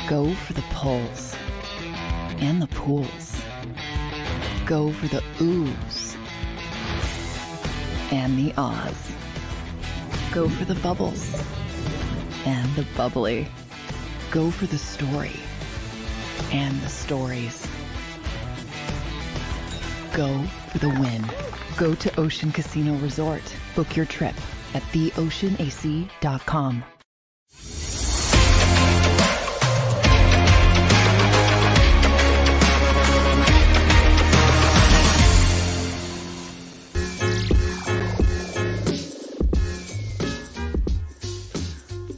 Go for the pulls and the pools. Go for the oohs and the ahs. Go for the bubbles and the bubbly. Go for the story and the stories. Go for the win. Go to Ocean Casino Resort. Book your trip at theoceanac.com.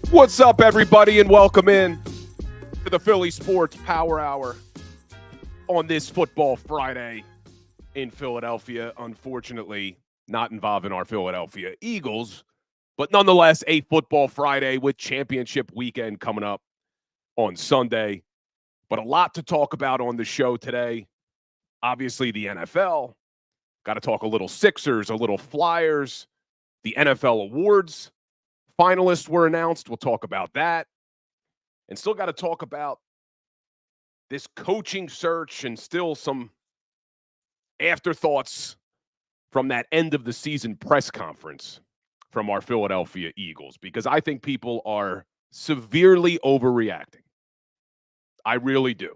What's up, everybody, and welcome in to the Philly Sports Power Hour on this Football Friday in Philadelphia. Unfortunately, not involving our Philadelphia Eagles, but nonetheless a Football Friday with championship weekend coming up on Sunday. But a lot to talk about on the show today. Obviously, the NFL. Got to talk a little Sixers, a little Flyers, the NFL awards. Finalists were announced. We'll talk about that. And still got to talk about this coaching search and still some afterthoughts from that end of the season press conference from our Philadelphia Eagles, because I think people are severely overreacting. I really do.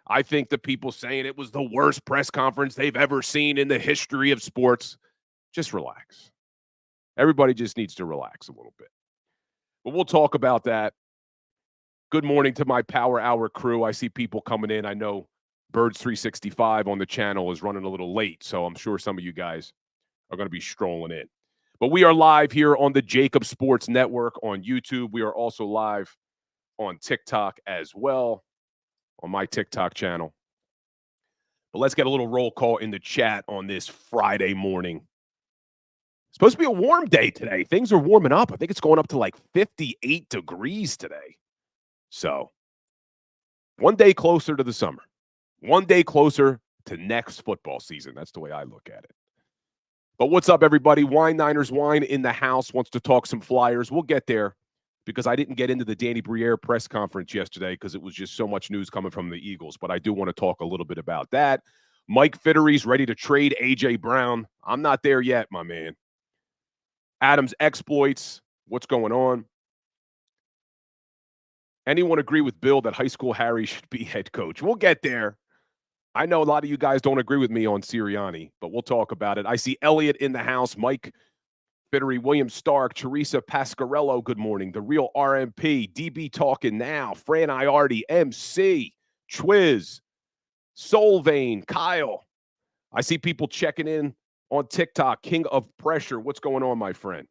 I think the people saying it was the worst press conference they've ever seen in the history of sports, just relax. Everybody just needs to relax a little bit. But we'll talk about that. Good morning to my Power Hour crew. I see people coming in. I know Birds 365 on the channel is running a little late, so I'm sure some of you guys are going to be strolling in. But we are live here on the JAKIB Sports Network on YouTube. We are also live on TikTok as well, on my TikTok channel. But let's get a little roll call in the chat on this Friday morning. Supposed to be a warm day today. Things are warming up. I think it's going up to like 58 degrees today. So, one day closer to the summer. One day closer to next football season. That's the way I look at it. But what's up, everybody? Wine Niners Wine in the house wants to talk some Flyers. We'll get there because I didn't get into the Danny Briere press conference yesterday because it was just so much news coming from the Eagles. But I do want to talk a little bit about that. Mike Fittery's ready to trade A.J. Brown. I'm not there yet, my man. Adams exploits. What's going on? Anyone agree with Bill that high school Harry should be head coach? We'll get there. I know a lot of you guys don't agree with me on Sirianni, but we'll talk about it. I see Elliot in the house, Mike Fittery, William Stark, Teresa Pascarello, good morning. The Real RMP, DB talking now, Fran Iardi, MC, Twiz, Soulvein, Kyle. I see people checking in on TikTok, King of Pressure. What's going on, my friend?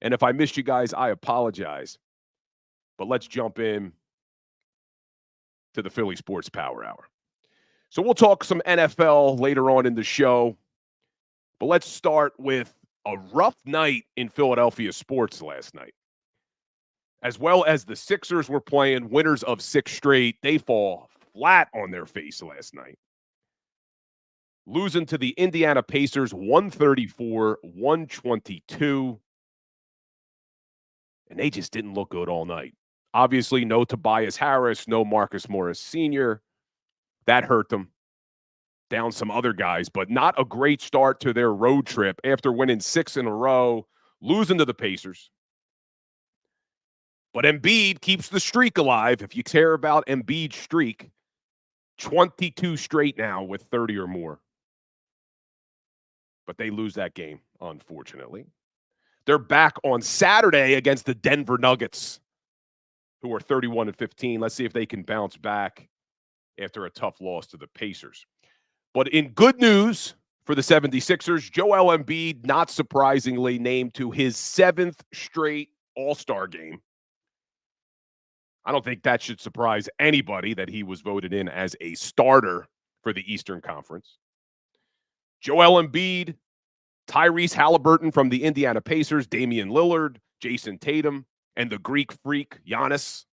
And if I missed you guys, I apologize. But let's jump in to the Philly Sports Power Hour. So we'll talk some NFL later on in the show. But let's start with a rough night in Philadelphia sports last night. As well as the Sixers were playing winners of 6 straight, they fall flat on their face last night. Losing to the Indiana Pacers 134-122. And they just didn't look good all night. Obviously, no Tobias Harris, no Marcus Morris Sr. That hurt them. Down some other guys, but not a great start to their road trip after winning 6 in a row, losing to the Pacers. But Embiid keeps the streak alive. If you care about Embiid's streak, 22 straight now with 30 or more. But they lose that game, unfortunately. They're back on Saturday against the Denver Nuggets, who are 31-15. Let's see if they can bounce back after a tough loss to the Pacers. But in good news for the 76ers, Joel Embiid, not surprisingly, named to his 7th straight All-Star game. I don't think that should surprise anybody that he was voted in as a starter for the Eastern Conference. Joel Embiid, Tyrese Halliburton from the Indiana Pacers, Damian Lillard, Jason Tatum, and the Greek freak, Giannis,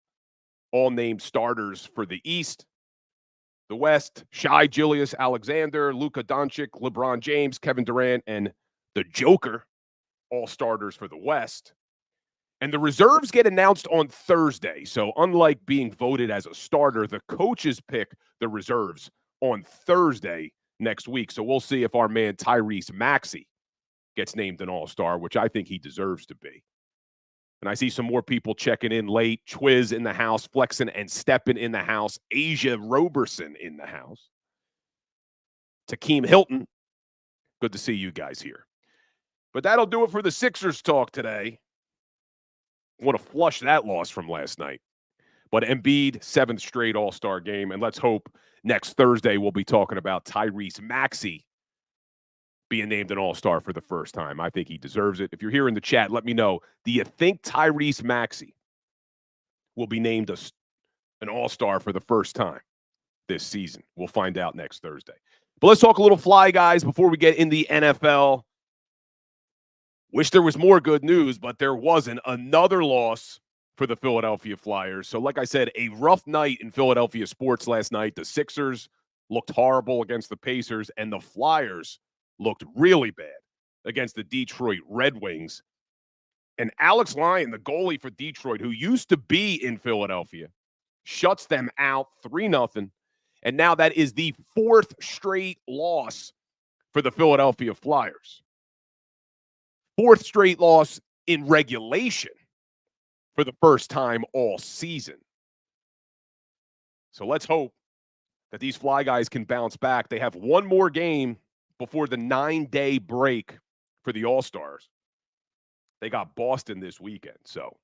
all named starters for the East. The West, Shai Gilgeous-Alexander, Luka Doncic, LeBron James, Kevin Durant, and the Joker, all starters for the West. And the reserves get announced on Thursday. So unlike being voted as a starter, the coaches pick the reserves on Thursday next week. So we'll see if our man Tyrese Maxey gets named an all-star, which I think he deserves to be. And I see some more people checking in late. Twiz in the house, Flexen and Steppen in the house, Asia Roberson in the house. Takeem Hilton, good to see you guys here. But that'll do it for the Sixers talk today. I want to flush that loss from last night. But Embiid, 7th straight all-star game. And let's hope next Thursday we'll be talking about Tyrese Maxey being named an all-star for the first time. I think he deserves it. If you're here in the chat, let me know. Do you think Tyrese Maxey will be named an all-star for the first time this season? We'll find out next Thursday. But let's talk a little Fly Guys before we get in the NFL. Wish there was more good news, but there wasn't. Another loss for the Philadelphia Flyers. So like I said, a rough night in Philadelphia sports last night. The Sixers looked horrible against the Pacers, and the Flyers looked really bad against the Detroit Red Wings. And Alex Lyon, the goalie for Detroit, who used to be in Philadelphia, shuts them out 3-0. And now that is the 4th straight loss for the Philadelphia Flyers. 4th straight loss in regulation for the first time all season. So let's hope that these Fly Guys can bounce back. They have one more game before the 9-day break for the All-Stars. They got Boston this weekend, so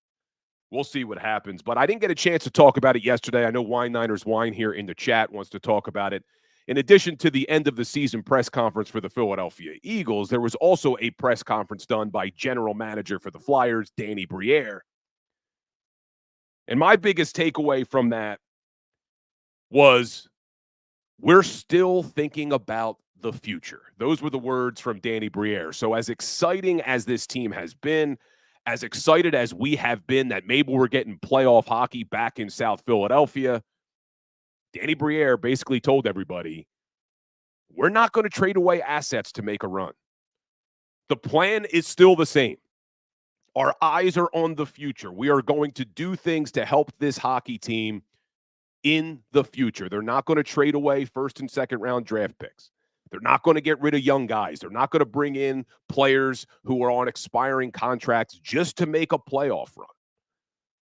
we'll see what happens. But I didn't get a chance to talk about it yesterday. I know Wine Niners Wine here in the chat wants to talk about it. In addition to the end of the season press conference for the Philadelphia Eagles, there was also a press conference done by general manager for the Flyers, Danny Briere. And my biggest takeaway from that was we're still thinking about the future. Those were the words from Danny Briere. So as exciting as this team has been, as excited as we have been that maybe we're getting playoff hockey back in South Philadelphia, Danny Briere basically told everybody, we're not going to trade away assets to make a run. The plan is still the same. Our eyes are on the future. We are going to do things to help this hockey team in the future. They're not going to trade away 1st and 2nd round draft picks. They're not going to get rid of young guys. They're not going to bring in players who are on expiring contracts just to make a playoff run.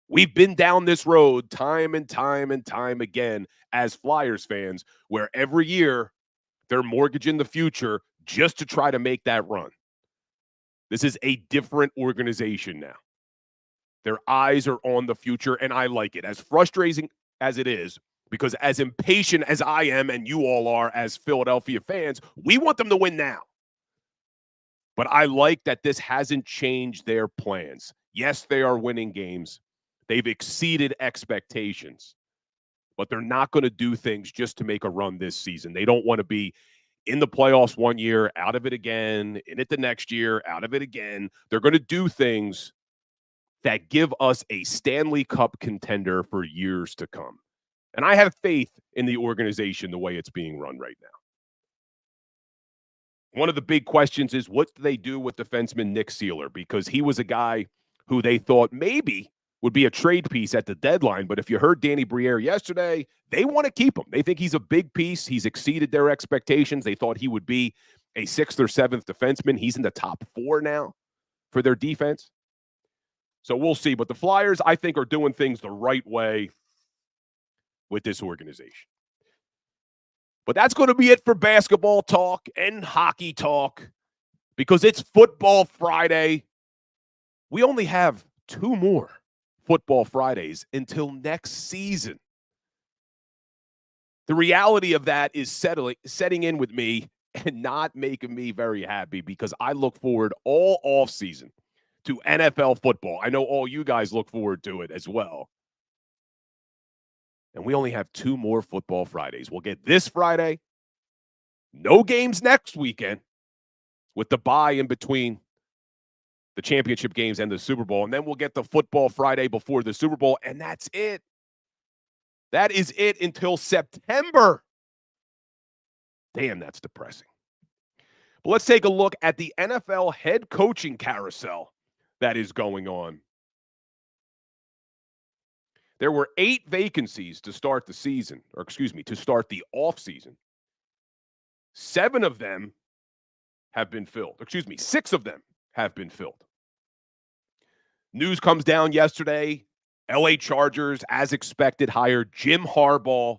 We've been down this road time and time and time again as Flyers fans, where every year they're mortgaging the future just to try to make that run. This is a different organization now. Their eyes are on the future, and I like it. As frustrating as it is, because as impatient as I am and you all are as Philadelphia fans, we want them to win now. But I like that this hasn't changed their plans. Yes, they are winning games. They've exceeded expectations. But they're not going to do things just to make a run this season. They don't want to be in the playoffs one year, out of it again, in it the next year, out of it again. They're going to do things that give us a Stanley Cup contender for years to come. And I have faith in the organization the way it's being run right now. One of the big questions is, what do they do with defenseman Nick Seeler? Because he was a guy who they thought maybe would be a trade piece at the deadline. But if you heard Danny Briere yesterday, they want to keep him. They think he's a big piece. He's exceeded their expectations. They thought he would be a 6th or 7th defenseman. He's in the top 4 now for their defense. So we'll see. But the Flyers, I think, are doing things the right way with this organization. But that's going to be it for basketball talk and hockey talk, because it's Football Friday. We only have 2 more Football Fridays until next season. The reality of that is setting in with me and not making me very happy, because I look forward all offseason to NFL football. I know all you guys look forward to it as well. And we only have 2 more Football Fridays. We'll get this Friday. No games next weekend with the bye in between the championship games and the Super Bowl. And then we'll get the Football Friday before the Super Bowl. And that's it. That is it until September. Damn, that's depressing. But let's take a look at the NFL head coaching carousel that is going on. There were 8 vacancies to start the season, or excuse me, to start the offseason. 7 of them have been filled. Excuse me, 6 of them have been filled. News comes down yesterday. LA Chargers, as expected, hired Jim Harbaugh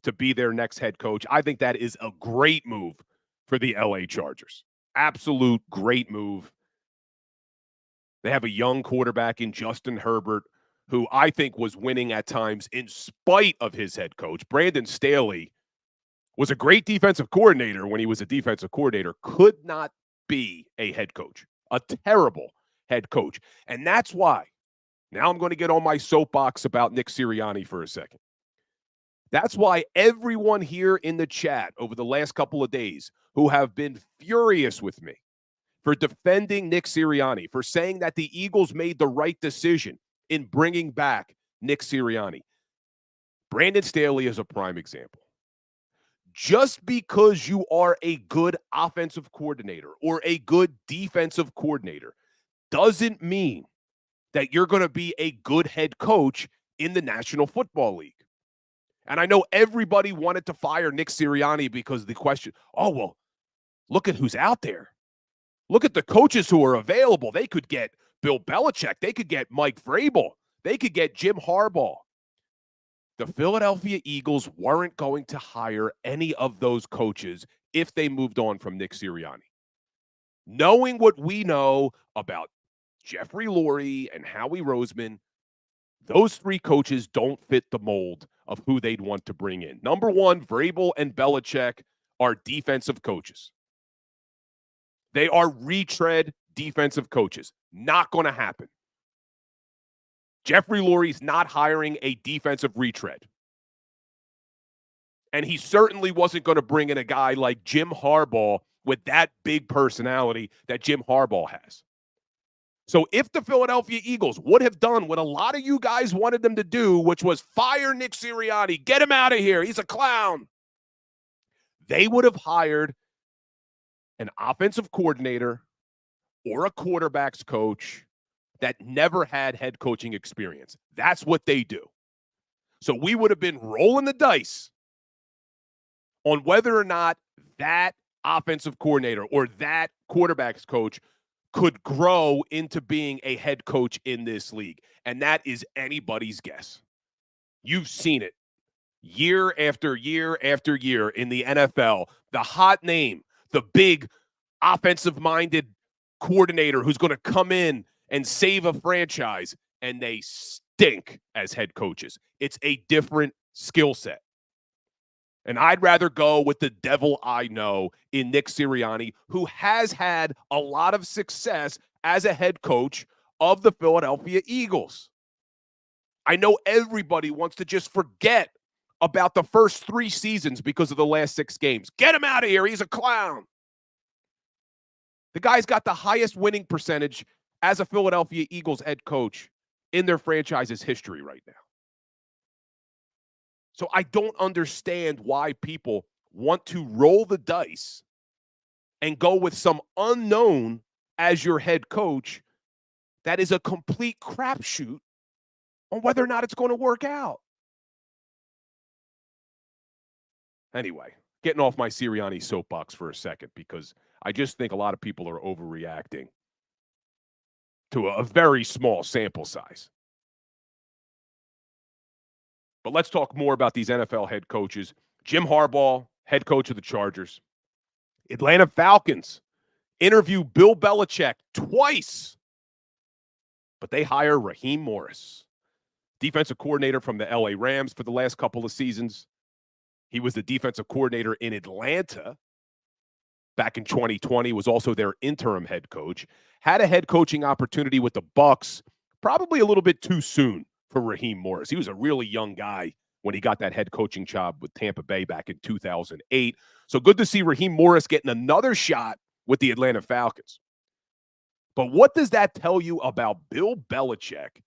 to be their next head coach. I think that is a great move for the LA Chargers. Absolute great move. They have a young quarterback in Justin Herbert, who I think was winning at times in spite of his head coach. Brandon Staley was a great defensive coordinator when he was a defensive coordinator, could not be a head coach, a terrible head coach. And that's why, now I'm going to get on my soapbox about Nick Sirianni for a second. That's why everyone here in the chat over the last couple of days who have been furious with me for defending Nick Sirianni, for saying that the Eagles made the right decision in bringing back Nick Sirianni. Brandon Staley is a prime example. Just because you are a good offensive coordinator or a good defensive coordinator doesn't mean that you're going to be a good head coach in the National Football League. And I know everybody wanted to fire Nick Sirianni because of the question, oh, well, look at who's out there. Look at the coaches who are available. They could get Bill Belichick. They could get Mike Vrabel. They could get Jim Harbaugh. The Philadelphia Eagles weren't going to hire any of those coaches if they moved on from Nick Sirianni. Knowing what we know about Jeffrey Lurie and Howie Roseman, those 3 coaches don't fit the mold of who they'd want to bring in. Number one, Vrabel and Belichick are defensive coaches. They are retread defensive coaches. Not going to happen. Jeffrey Lurie's not hiring a defensive retread. And he certainly wasn't going to bring in a guy like Jim Harbaugh with that big personality that Jim Harbaugh has. So if the Philadelphia Eagles would have done what a lot of you guys wanted them to do, which was fire Nick Sirianni, get him out of here, he's a clown, they would have hired an offensive coordinator or a quarterback's coach that never had head coaching experience. That's what they do. So we would have been rolling the dice on whether or not that offensive coordinator or that quarterback's coach could grow into being a head coach in this league. And that is anybody's guess. You've seen it year after year after year in the NFL. The hot name, the big offensive-minded coordinator who's going to come in and save a franchise, and they stink as head coaches. It's a different skill set. And I'd rather go with the devil I know in Nick Sirianni, who has had a lot of success as a head coach of the Philadelphia Eagles. I know everybody wants to just forget about the first 3 seasons because of the last 6 games. Get him out of here. He's a clown. The guy's got the highest winning percentage as a Philadelphia Eagles head coach in their franchise's history right now. So I don't understand why people want to roll the dice and go with some unknown as your head coach that is a complete crapshoot on whether or not it's going to work out. Anyway, getting off my Sirianni soapbox for a second, because I just think a lot of people are overreacting to a very small sample size. But let's talk more about these NFL head coaches. Jim Harbaugh, head coach of the Chargers. Atlanta Falcons interview Bill Belichick twice, but they hire Raheem Morris, defensive coordinator from the LA Rams for the last couple of seasons. He was the defensive coordinator in Atlanta back in 2020, was also their interim head coach. Had a head coaching opportunity with the Bucs, probably a little bit too soon for Raheem Morris. He was a really young guy when he got that head coaching job with Tampa Bay back in 2008. So good to see Raheem Morris getting another shot with the Atlanta Falcons. But what does that tell you about Bill Belichick,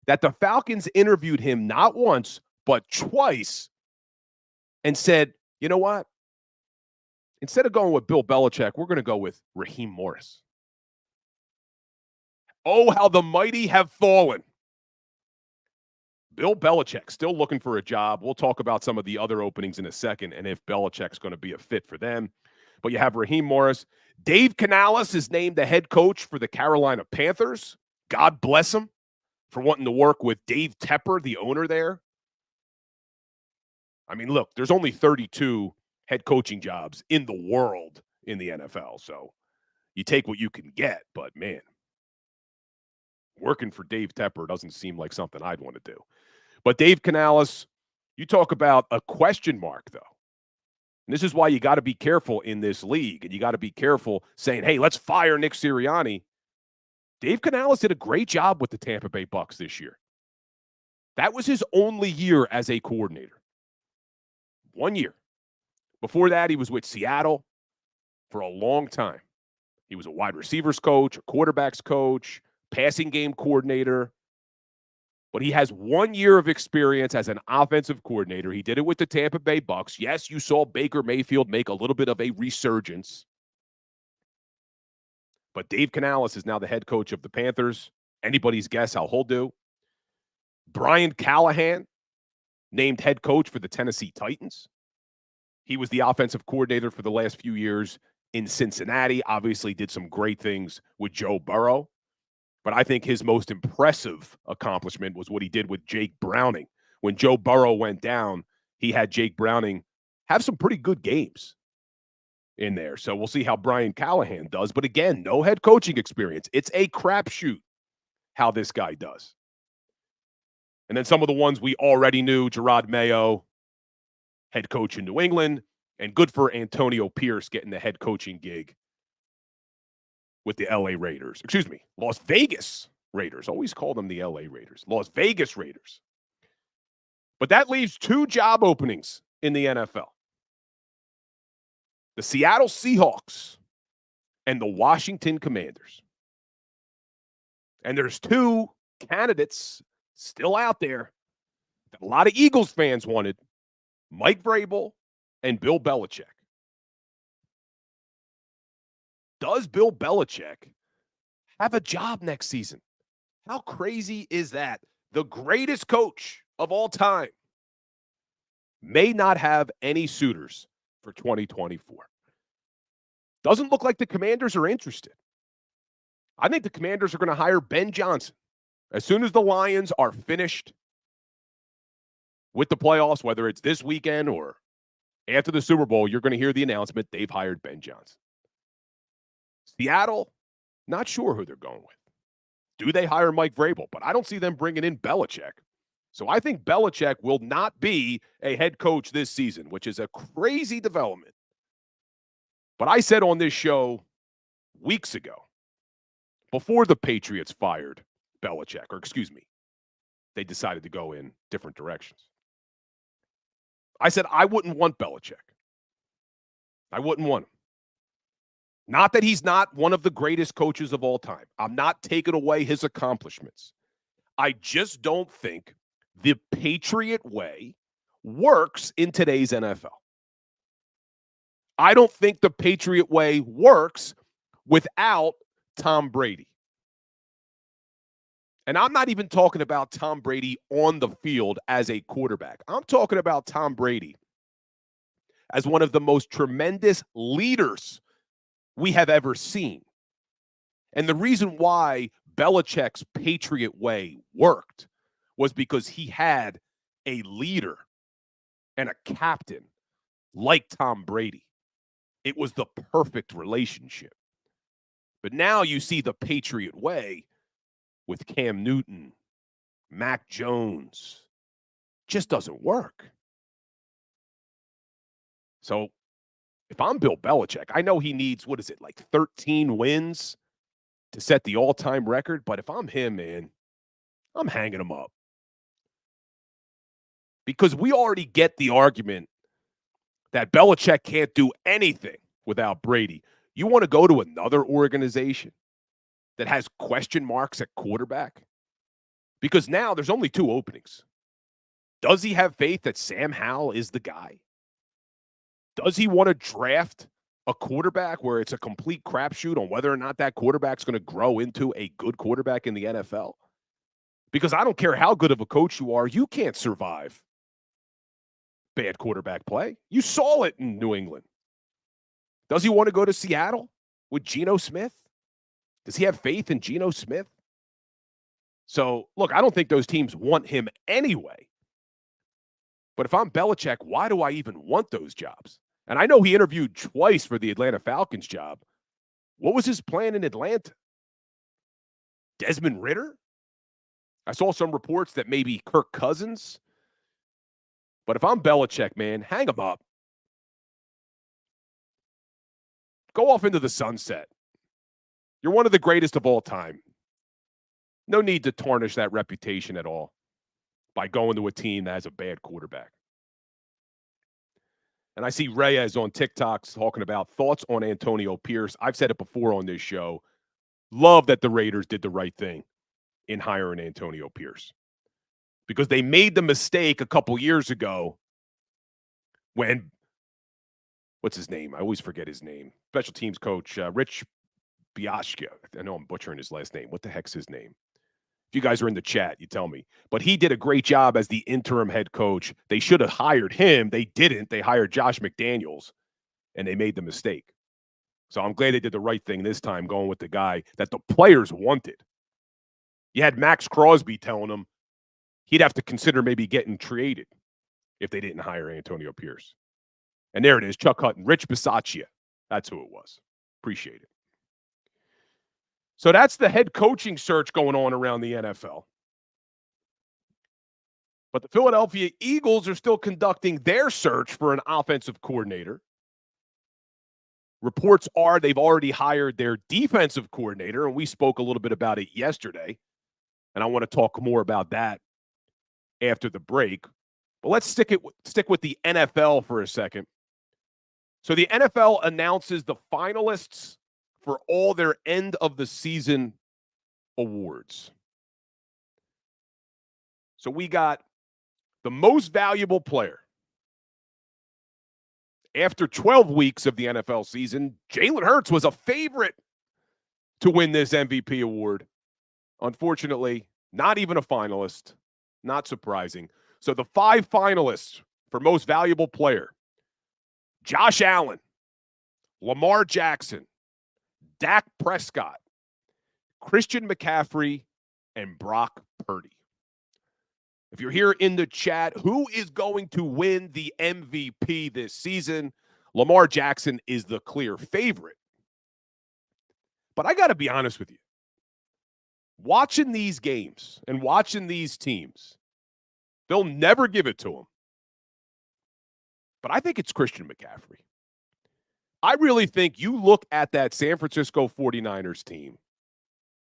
that the Falcons interviewed him not once, but twice, and said, you know what? Instead of going with Bill Belichick, we're going to go with Raheem Morris. Oh, how the mighty have fallen. Bill Belichick still looking for a job. We'll talk about some of the other openings in a second and if Belichick's going to be a fit for them. But you have Raheem Morris. Dave Canales is named the head coach for the Carolina Panthers. God bless him for wanting to work with Dave Tepper, the owner there. I mean, look, there's only 32 head coaching jobs in the world in the NFL. So you take what you can get. But, man, working for Dave Tepper doesn't seem like something I'd want to do. But Dave Canales, you talk about a question mark, though. And this is why you got to be careful in this league. And you got to be careful saying, hey, let's fire Nick Sirianni. Dave Canales did a great job with the Tampa Bay Bucks this year. That was his only year as a coordinator. 1 year. Before that, he was with Seattle for a long time. He was a wide receivers coach, a quarterbacks coach, passing game coordinator. But he has 1 year of experience as an offensive coordinator. He did it with the Tampa Bay Bucks. Yes, you saw Baker Mayfield make a little bit of a resurgence. But Dave Canales is now the head coach of the Panthers. Anybody's guess how he'll do. Brian Callahan, named head coach for the Tennessee Titans. He was the offensive coordinator for the last few years in Cincinnati. Obviously did some great things with Joe Burrow. But I think his most impressive accomplishment was what he did with Jake Browning. When Joe Burrow went down, he had Jake Browning have some pretty good games in there. So we'll see how Brian Callahan does. But again, no head coaching experience. It's a crapshoot how this guy does. And then some of the ones we already knew, Gerard Mayo, head coach in New England, and good for Antonio Pierce getting the head coaching gig with the LA Raiders. Excuse me, Las Vegas Raiders. Always call them the LA Raiders. Las Vegas Raiders. But that leaves 2 job openings in the NFL. The Seattle Seahawks and the Washington Commanders. And there's 2 candidates still out there that a lot of Eagles fans wanted. Mike Vrabel and Bill Belichick. Does Bill Belichick have a job next season? How crazy is that? The greatest coach of all time may not have any suitors for 2024. Doesn't look like the Commanders are interested. I think the Commanders are going to hire Ben Johnson. As soon as the Lions are finished with the playoffs, whether it's this weekend or after the Super Bowl, you're going to hear the announcement they've hired Ben Johnson. Seattle, not sure who they're going with. Do they hire Mike Vrabel? But I don't see them bringing in Belichick. So I think Belichick will not be a head coach this season, which is a crazy development. But I said on this show weeks ago, before the Patriots fired Belichick, or excuse me, they decided to go in different directions. I said I wouldn't want Belichick. I wouldn't want him. Not that he's not one of the greatest coaches of all time. I'm not taking away his accomplishments. I just don't think the Patriot way works in today's NFL. I don't think the Patriot way works without Tom Brady. And I'm not even talking about Tom Brady on the field as a quarterback. I'm talking about Tom Brady as one of the most tremendous leaders we have ever seen. And the reason why Belichick's Patriot way worked was because he had a leader and a captain like Tom Brady. It was the perfect relationship. But now you see the Patriot way with Cam Newton, Mac Jones, just doesn't work. So if I'm Bill Belichick, I know he needs, 13 wins to set the all-time record. But if I'm him, man, I'm hanging him up. Because we already get the argument that Belichick can't do anything without Brady. You want to go to another organization that has question marks at quarterback? Because now there's only 2 openings. Does he have faith that Sam Howell is the guy? Does he want to draft a quarterback where it's a complete crapshoot on whether or not that quarterback's going to grow into a good quarterback in the NFL? Because I don't care how good of a coach you are, you can't survive bad quarterback play. You saw it in New England. Does he want to go to Seattle with Geno Smith? Does he have faith in Geno Smith? So, look, I don't think those teams want him anyway. But if I'm Belichick, why do I even want those jobs? And I know he interviewed twice for the Atlanta Falcons job. What was his plan in Atlanta? Desmond Ridder? I saw some reports that maybe Kirk Cousins. But if I'm Belichick, man, hang him up. Go off into the sunset. You're one of the greatest of all time. No need to tarnish that reputation at all by going to a team that has a bad quarterback. And I see Reyes on TikTok talking about thoughts on Antonio Pierce. I've said it before on this show. Love that the Raiders did the right thing in hiring Antonio Pierce, because they made the mistake a couple years ago when, what's his name? I always forget his name. Special teams coach, Rich Biashia. I know I'm butchering his last name. What the heck's his name? If you guys are in the chat, you tell me. But he did a great job as the interim head coach. They should have hired him. They didn't. They hired Josh McDaniels, and they made the mistake. So I'm glad they did the right thing this time, going with the guy that the players wanted. You had Max Crosby telling them he'd have to consider maybe getting traded if they didn't hire Antonio Pierce. And there it is, Chuck Hutton, Rich Bisaccia. That's who it was. Appreciate it. So that's the head coaching search going on around the NFL. But the Philadelphia Eagles are still conducting their search for an offensive coordinator. Reports are they've already hired their defensive coordinator, and we spoke a little bit about it yesterday. And I want to talk more about that after the break. But let's stick with the NFL for a second. So the NFL announces the finalists for all their end of the season awards. So we got the most valuable player. After 12 weeks of the NFL season, Jalen Hurts was a favorite to win this MVP award. Unfortunately, not even a finalist. Not surprising. So the 5 finalists for most valuable player: Josh Allen, Lamar Jackson, Dak Prescott, Christian McCaffrey, and Brock Purdy. If you're here in the chat, who is going to win the MVP this season? Lamar Jackson is the clear favorite. But I got to be honest with you. Watching these games and watching these teams, they'll never give it to him. But I think it's Christian McCaffrey. I really think you look at that San Francisco 49ers team,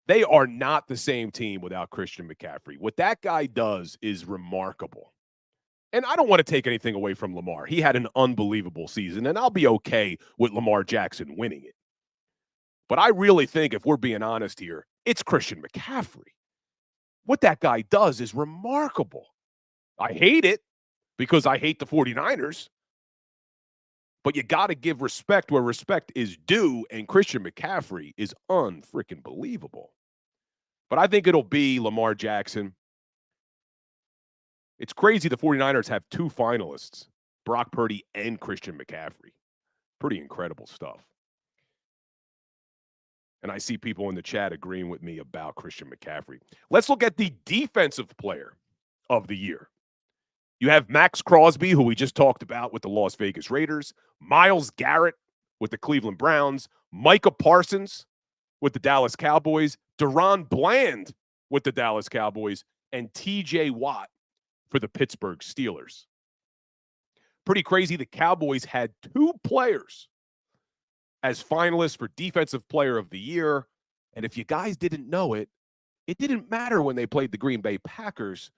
they are not the same team without Christian McCaffrey. What that guy does is remarkable. And I don't want to take anything away from Lamar. He had an unbelievable season, and I'll be okay with Lamar Jackson winning it. But I really think, if we're being honest here, it's Christian McCaffrey. What that guy does is remarkable. I hate it because I hate the 49ers. But you got to give respect where respect is due, and Christian McCaffrey is unfreaking believable. But I think it'll be Lamar Jackson. It's crazy the 49ers have 2 finalists, Brock Purdy and Christian McCaffrey. Pretty incredible stuff. And I see people in the chat agreeing with me about Christian McCaffrey. Let's look at the defensive player of the year. You have Max Crosby, who we just talked about with the Las Vegas Raiders, Myles Garrett with the Cleveland Browns, Micah Parsons with the Dallas Cowboys, Deron Bland with the Dallas Cowboys, and TJ Watt for the Pittsburgh Steelers. Pretty crazy. The Cowboys had 2 players as finalists for Defensive Player of the Year. And if you guys didn't know it, it didn't matter when they played the Green Bay Packers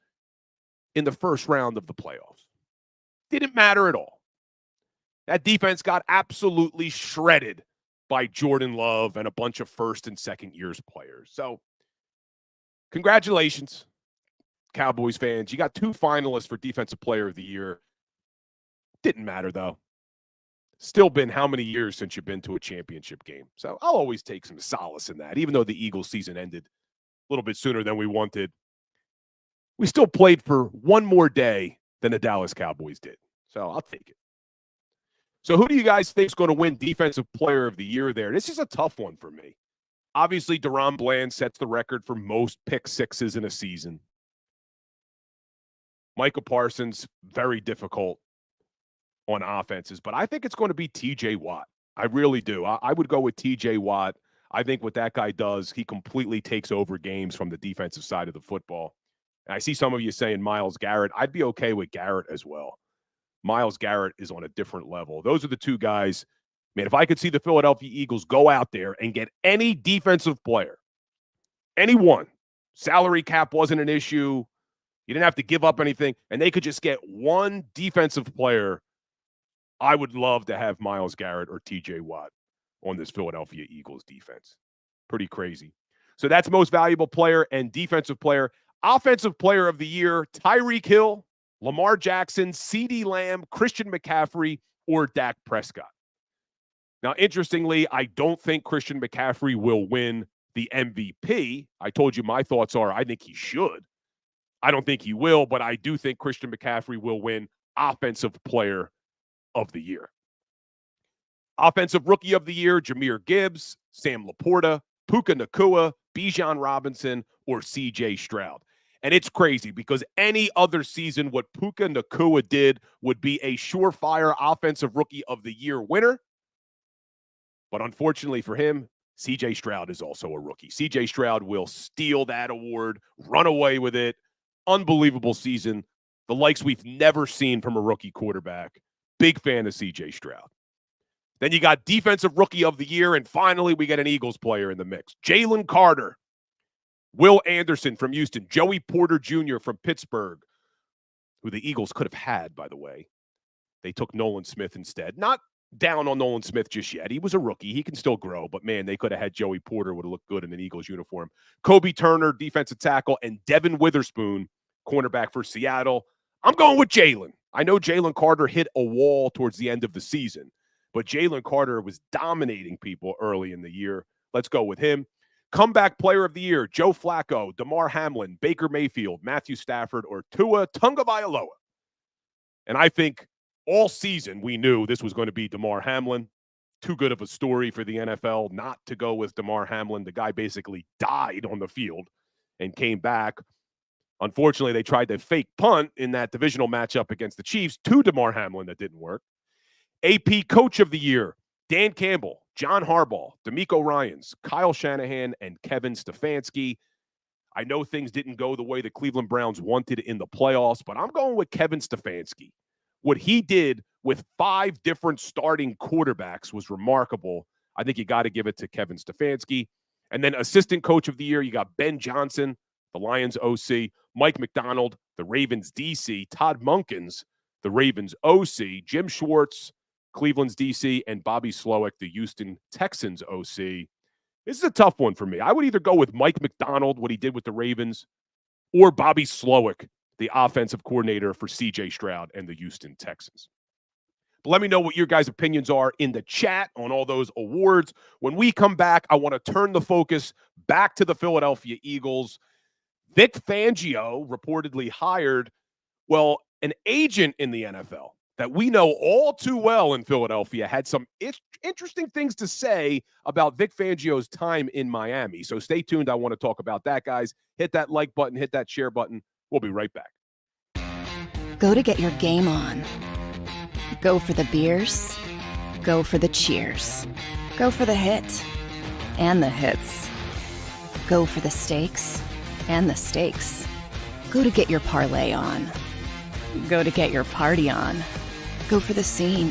in the first round of the playoffs. Didn't matter at all. That defense got absolutely shredded by Jordan Love and a bunch of first and second years players. So congratulations, Cowboys fans. You got 2 finalists for Defensive Player of the Year. Didn't matter, though. Still been how many years since you've been to a championship game? So I'll always take some solace in that, even though the Eagles season ended a little bit sooner than we wanted. we still played for one more day than the Dallas Cowboys did. So I'll take it. So who do you guys think is going to win Defensive Player of the Year there? This is a tough one for me. Obviously, DaRon Bland sets the record for most pick sixes in a season. Micah Parsons, very difficult on offenses, but I think it's going to be TJ Watt. I really do. I would go with TJ Watt. I think what that guy does, he completely takes over games from the defensive side of the football. And I see some of you saying Myles Garrett. I'd be okay with Garrett as well. Myles Garrett is on a different level. Those are the two guys. Man, if I could see the Philadelphia Eagles go out there and get any defensive player, anyone, salary cap wasn't an issue, you didn't have to give up anything, and they could just get one defensive player, I would love to have Myles Garrett or TJ Watt on this Philadelphia Eagles defense. Pretty crazy. So that's most valuable player and defensive player. Offensive player of the year, Tyreek Hill, Lamar Jackson, CeeDee Lamb, Christian McCaffrey, or Dak Prescott. Now, interestingly, I don't think Christian McCaffrey will win the MVP. I told you my thoughts are I think he should. I don't think he will, but I do think Christian McCaffrey will win Offensive Player of the Year. Offensive Rookie of the Year, Jahmyr Gibbs, Sam Laporta, Puka Nacua, Bijan Robinson, or C.J. Stroud. And it's crazy because any other season, what Puka Nacua did would be a surefire Offensive Rookie of the Year winner. But unfortunately for him, C.J. Stroud is also a rookie. C.J. Stroud will steal that award, run away with it. Unbelievable season. The likes we've never seen from a rookie quarterback. Big fan of C.J. Stroud. Then you got Defensive Rookie of the Year, and finally we get an Eagles player in the mix. Jalen Carter, Will Anderson from Houston, Joey Porter Jr. from Pittsburgh, who the Eagles could have had, by the way. They took Nolan Smith instead. Not down on Nolan Smith just yet. He was a rookie. He can still grow, but man, they could have had Joey Porter, would have looked good in an Eagles uniform. Kobe Turner, defensive tackle, and Devin Witherspoon, cornerback for Seattle. I'm going with Jalen. I know Jalen Carter hit a wall towards the end of the season, but Jalen Carter was dominating people early in the year. Let's go with him. Comeback Player of the Year, Joe Flacco, DeMar Hamlin, Baker Mayfield, Matthew Stafford, or Tua Tagovailoa. And I think all season we knew this was going to be DeMar Hamlin. Too good of a story for the NFL not to go with DeMar Hamlin. The guy basically died on the field and came back. Unfortunately, they tried to fake punt in that divisional matchup against the Chiefs to DeMar Hamlin. That didn't work. AP Coach of the Year, Dan Campbell, John Harbaugh, DeMeco Ryans, Kyle Shanahan, and Kevin Stefanski. I know things didn't go the way the Cleveland Browns wanted in the playoffs, but I'm going with Kevin Stefanski. What he did with 5 different starting quarterbacks was remarkable. I think you got to give it to Kevin Stefanski. And then Assistant Coach of the Year, you got Ben Johnson, the Lions OC, Mike McDonald, the Ravens DC, Todd Munkins, the Ravens OC, Jim Schwartz, Cleveland's DC, and Bobby Slowick, the Houston Texans OC. This is a tough one for me. I would either go with Mike McDonald, what he did with the Ravens, or Bobby Slowick, the offensive coordinator for C.J. Stroud and the Houston Texans. But let me know what your guys' opinions are in the chat on all those awards. When we come back, I want to turn the focus back to the Philadelphia Eagles. Vic Fangio reportedly hired, an agent in the NFL that we know all too well in Philadelphia, had some interesting things to say about Vic Fangio's time in Miami. So stay tuned. I want to talk about that, guys. Hit that like button, hit that share button. We'll be right back. Go to get your game on. Go for the beers. Go for the cheers. Go for the hit and the hits. Go for the stakes and the stakes. Go to get your parlay on. Go to get your party on. Go for the scene.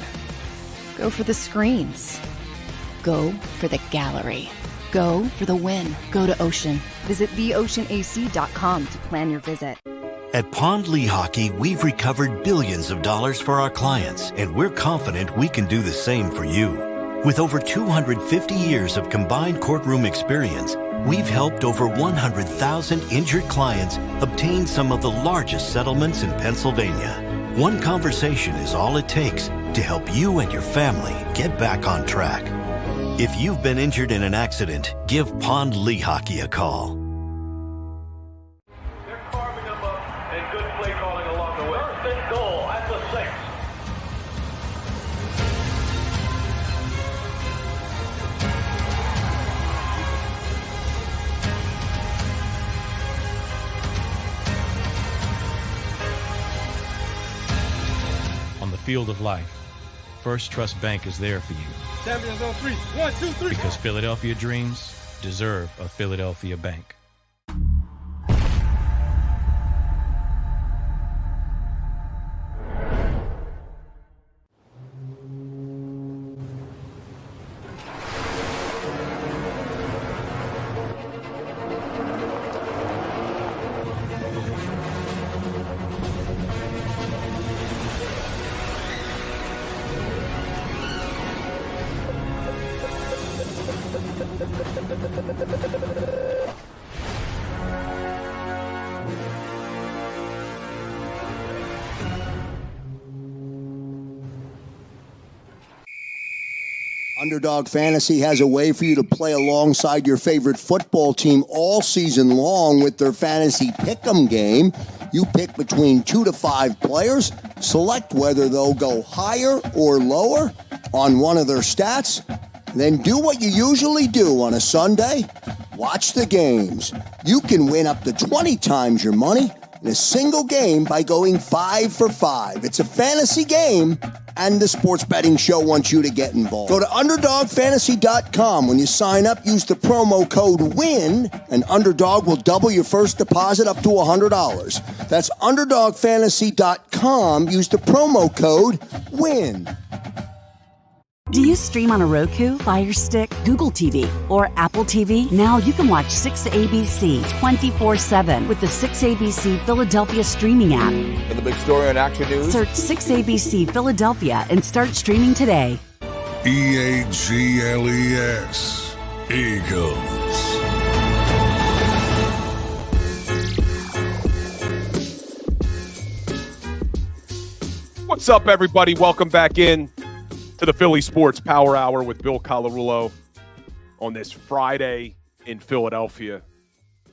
Go for the screens. Go for the gallery. Go for the win. Go to Ocean. Visit theoceanac.com to plan your visit. At Pond Lehocky, we've recovered billions of dollars for our clients, and we're confident we can do the same for you. With over 250 years of combined courtroom experience, we've helped over 100,000 injured clients obtain some of the largest settlements in Pennsylvania. One conversation is all it takes to help you and your family get back on track. If you've been injured in an accident, give Pond Lehocky a call. They're carving them up 6. On the field of life, First Trust Bank is there for you. Champions on 3. 1, 2, 3. Because Philadelphia dreams deserve a Philadelphia bank. Underdog Fantasy has a way for you to play alongside your favorite football team all season long with their fantasy pick'em game. You pick between 2 to 5 players, select whether they'll go higher or lower on one of their stats, then do what you usually do on a Sunday, watch the games. You can win up to 20 times your money in a single game by going 5 for 5. It's a fantasy game, and the Sports Betting Show wants you to get involved. Go to UnderdogFantasy.com. When you sign up, use the promo code WIN, and Underdog will double your first deposit up to $100. That's UnderdogFantasy.com. Use the promo code WIN. Do you stream on a Roku, Fire Stick, Google TV, or Apple TV? Now you can watch 6ABC 24/7 with the 6ABC Philadelphia streaming app. And the big story on Action News? Search 6ABC Philadelphia and start streaming today. EAGLES, Eagles. What's up, everybody? Welcome back in to the Philly Sports Power Hour with Bill Colarulo on this Friday in Philadelphia,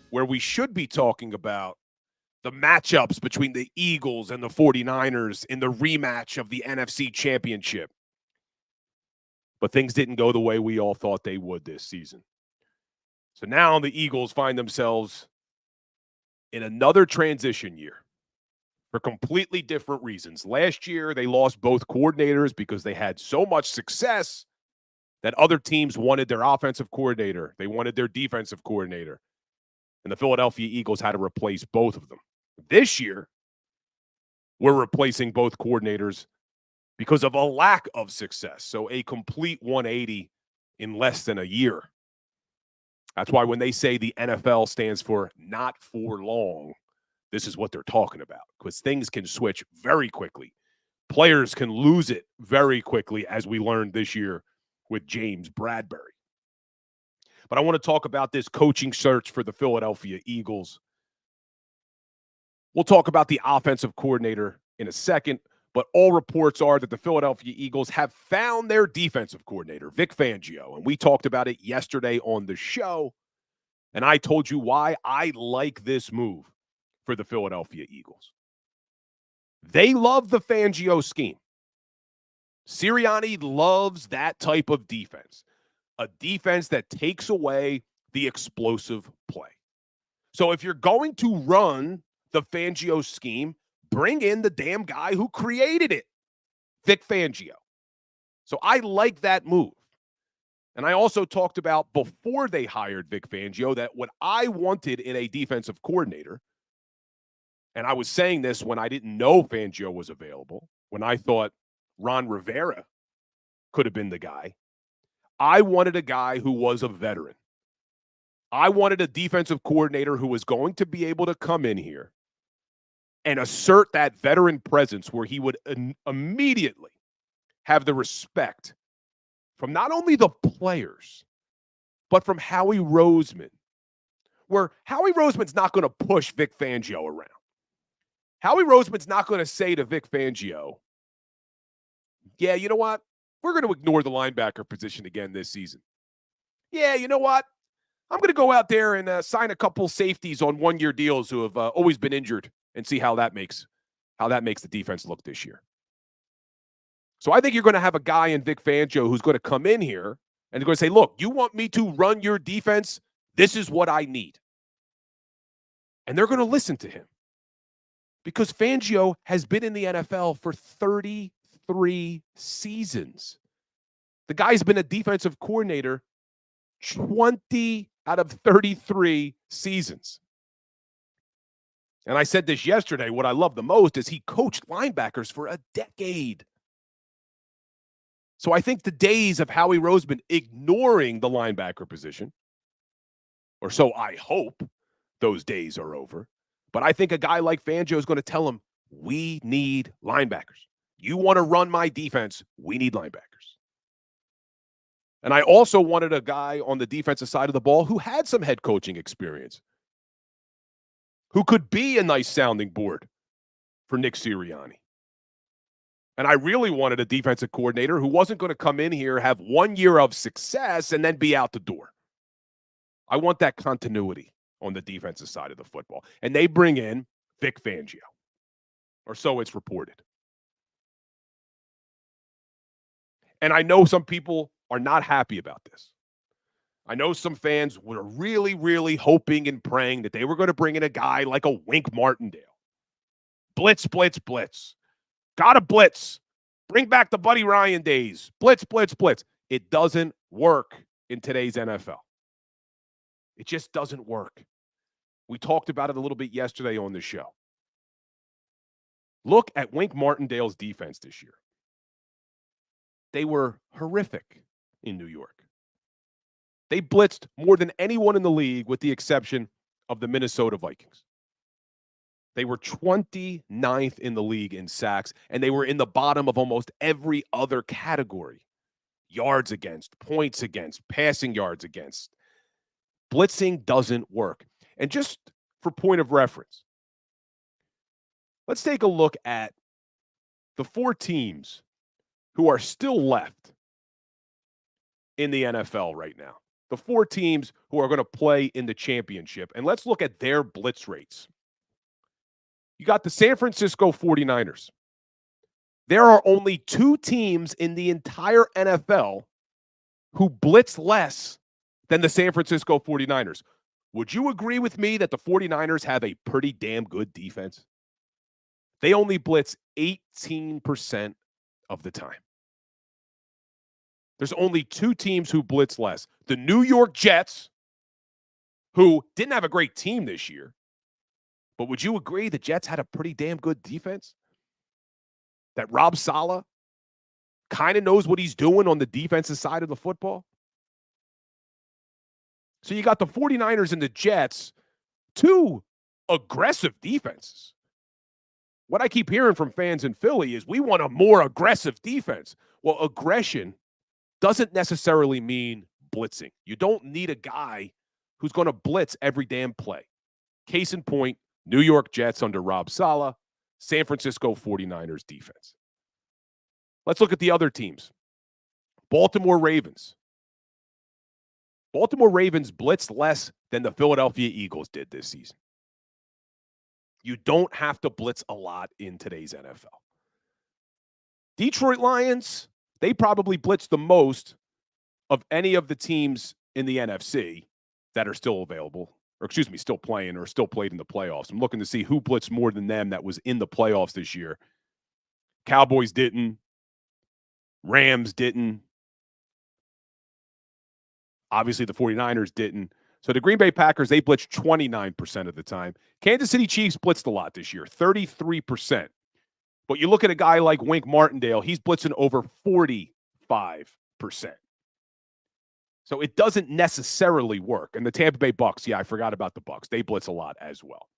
where we should be talking about the matchups between the Eagles and the 49ers in the rematch of the NFC Championship. But things didn't go the way we all thought they would this season. So now the Eagles find themselves in another transition year for completely different reasons. Last year, they lost both coordinators because they had so much success that other teams wanted their offensive coordinator. They wanted their defensive coordinator. And the Philadelphia Eagles had to replace both of them. This year, we're replacing both coordinators because of a lack of success. So a complete 180 in less than a year. That's why when they say the NFL stands for not for long, this is what they're talking about, because things can switch very quickly. Players can lose it very quickly, as we learned this year with James Bradbury. But I want to talk about this coaching search for the Philadelphia Eagles. We'll talk about the offensive coordinator in a second, but all reports are that the Philadelphia Eagles have found their defensive coordinator, Vic Fangio, and we talked about it yesterday on the show, and I told you why I like this move for the Philadelphia Eagles. They love the Fangio scheme. Sirianni loves that type of defense, a defense that takes away the explosive play. So if you're going to run the Fangio scheme, bring in the damn guy who created it, Vic Fangio. So I like that move. And I also talked about before they hired Vic Fangio that what I wanted in a defensive coordinator, and I was saying this when I didn't know Fangio was available, when I thought Ron Rivera could have been the guy. I wanted a guy who was a veteran. I wanted a defensive coordinator who was going to be able to come in here and assert that veteran presence where he would immediately have the respect from not only the players, but from Howie Roseman, where Howie Roseman's not going to push Vic Fangio around. Howie Roseman's not going to say to Vic Fangio, yeah, you know what? We're going to ignore the linebacker position again this season. Yeah, you know what? I'm going to go out there and sign a couple safeties on one-year deals who have always been injured and see how that makes the defense look this year. So I think you're going to have a guy in Vic Fangio who's going to come in here and they're going to say, look, you want me to run your defense? This is what I need. And they're going to listen to him because Fangio has been in the NFL for 33 seasons. The guy's been a defensive coordinator 20 out of 33 seasons. And I said this yesterday, what I love the most is he coached linebackers for a decade. So I think the days of Howie Roseman ignoring the linebacker position, or so I hope those days are over. But I think a guy like Fangio is going to tell him, we need linebackers. You want to run my defense, we need linebackers. And I also wanted a guy on the defensive side of the ball who had some head coaching experience, who could be a nice sounding board for Nick Sirianni. And I really wanted a defensive coordinator who wasn't going to come in here, have 1 year of success, and then be out the door. I want that continuity on the defensive side of the football. And they bring in Vic Fangio, or so it's reported. And I know some people are not happy about this. I know some fans were really, really hoping and praying that they were going to bring in a guy like a Wink Martindale. Blitz, blitz, blitz. Got to blitz. Bring back the Buddy Ryan days. Blitz, blitz, blitz. It doesn't work in today's NFL. It just doesn't work. We talked about it a little bit yesterday on the show. Look at Wink Martindale's defense this year. They were horrific in New York. They blitzed more than anyone in the league with the exception of the Minnesota Vikings. They were 29th in the league in sacks, and they were in the bottom of almost every other category. Yards against, points against, passing yards against. Blitzing doesn't work. And just for point of reference, let's take a look at the 4 teams who are still left in the NFL right now. The 4 teams who are going to play in the championship. And let's look at their blitz rates. You got the San Francisco 49ers. There are only 2 teams in the entire NFL who blitz less than the San Francisco 49ers. Would you agree with me that the 49ers have a pretty damn good defense? They only blitz 18% of the time. There's only 2 teams who blitz less. The New York Jets, who didn't have a great team this year, but would you agree the Jets had a pretty damn good defense? That Rob Saleh kind of knows what he's doing on the defensive side of the football? So you got the 49ers and the Jets, 2 aggressive defenses. What I keep hearing from fans in Philly is we want a more aggressive defense. Well, aggression doesn't necessarily mean blitzing. You don't need a guy who's going to blitz every damn play. Case in point, New York Jets under Rob Saleh, San Francisco 49ers defense. Let's look at the other teams. Baltimore Ravens. Baltimore Ravens blitzed less than the Philadelphia Eagles did this season. You don't have to blitz a lot in today's NFL. Detroit Lions, they probably blitzed the most of any of the teams in the NFC that are still available, or excuse me, still playing or still played in the playoffs. I'm looking to see who blitzed more than them that was in the playoffs this year. Cowboys didn't. Rams didn't. Obviously, the 49ers didn't. So the Green Bay Packers, they blitzed 29% of the time. Kansas City Chiefs blitzed a lot this year, 33%. But you look at a guy like Wink Martindale, he's blitzing over 45%. So it doesn't necessarily work. And the Tampa Bay Bucks, yeah, I forgot about the Bucks. They blitz a lot as well.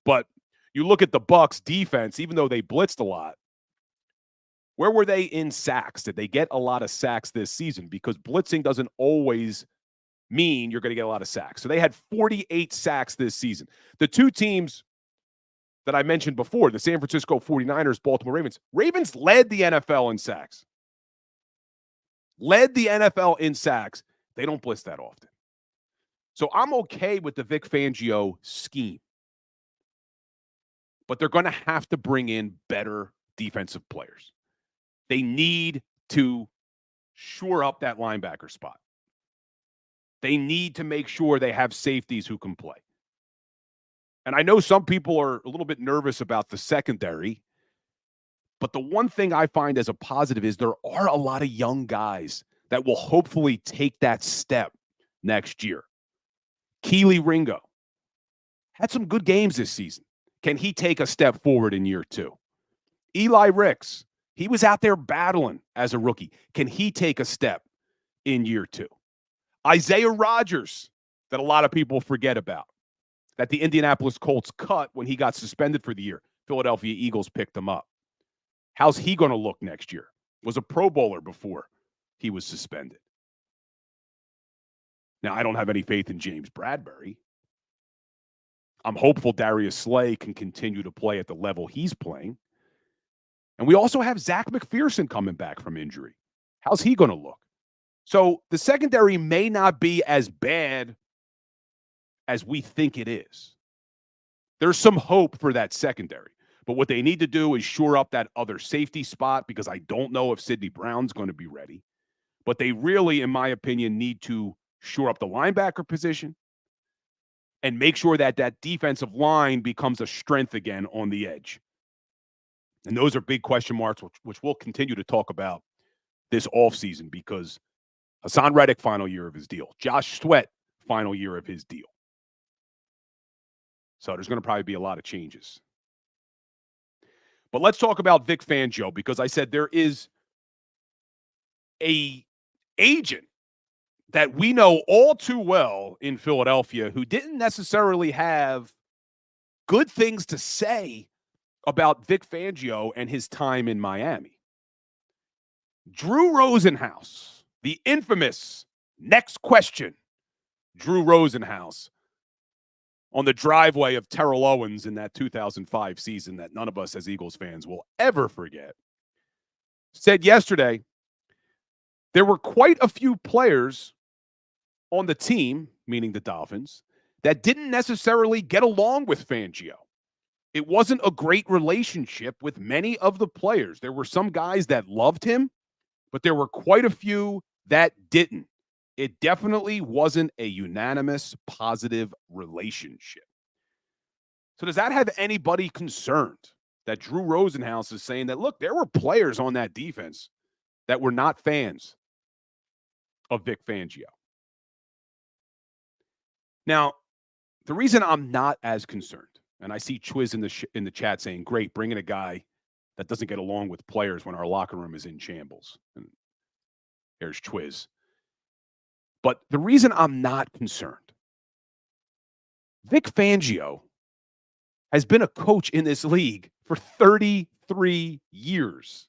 But you look at the Bucks defense, even though they blitzed a lot, where were they in sacks? Did they get a lot of sacks this season? Because blitzing doesn't always mean you're going to get a lot of sacks. So they had 48 sacks this season. The 2 teams that I mentioned before, the San Francisco 49ers, Baltimore Ravens, Ravens led the NFL in sacks. Led the NFL in sacks. They don't blitz that often. So I'm okay with the Vic Fangio scheme. But they're going to have to bring in better defensive players. They need to shore up that linebacker spot. They need to make sure they have safeties who can play. And I know some people are a little bit nervous about the secondary, but the one thing I find as a positive is there are a lot of young guys that will hopefully take that step next year. Keely Ringo had some good games this season. Can he take a step forward in year 2? Eli Ricks, he was out there battling as a rookie. Can he take a step in year 2? Isaiah Rodgers, that a lot of people forget about, that the Indianapolis Colts cut when he got suspended for the year. Philadelphia Eagles picked him up. How's he going to look next year? Was a Pro Bowler before he was suspended. Now, I don't have any faith in James Bradbury. I'm hopeful Darius Slay can continue to play at the level he's playing. And we also have Zach McPherson coming back from injury. How's he going to look? So the secondary may not be as bad as we think it is. There's some hope for that secondary. But what they need to do is shore up that other safety spot, because I don't know if Sidney Brown's going to be ready. But they really, in my opinion, need to shore up the linebacker position and make sure that that defensive line becomes a strength again on the edge. And those are big question marks, which we'll continue to talk about this offseason, because Hassan Reddick, final year of his deal. Josh Sweat, final year of his deal. So there's going to probably be a lot of changes. But let's talk about Vic Fangio, because I said there is a agent that we know all too well in Philadelphia who didn't necessarily have good things to say about Vic Fangio and his time in Miami. Drew Rosenhaus, the infamous next question, Drew Rosenhaus, on the driveway of Terrell Owens in that 2005 season that none of us as Eagles fans will ever forget, said yesterday there were quite a few players on the team, meaning the Dolphins, that didn't necessarily get along with Fangio. It wasn't a great relationship with many of the players. There were some guys that loved him, but there were quite a few that didn't. It definitely wasn't a unanimous positive relationship. So does that have anybody concerned that Drew Rosenhaus is saying that, look, there were players on that defense that were not fans of Vic Fangio? Now, the reason I'm not as concerned, and I see Chwiz in the chat saying, great, bring in a guy that doesn't get along with players when our locker room is in shambles. And there's Chwiz. But the reason I'm not concerned, Vic Fangio has been a coach in this league for 33 years.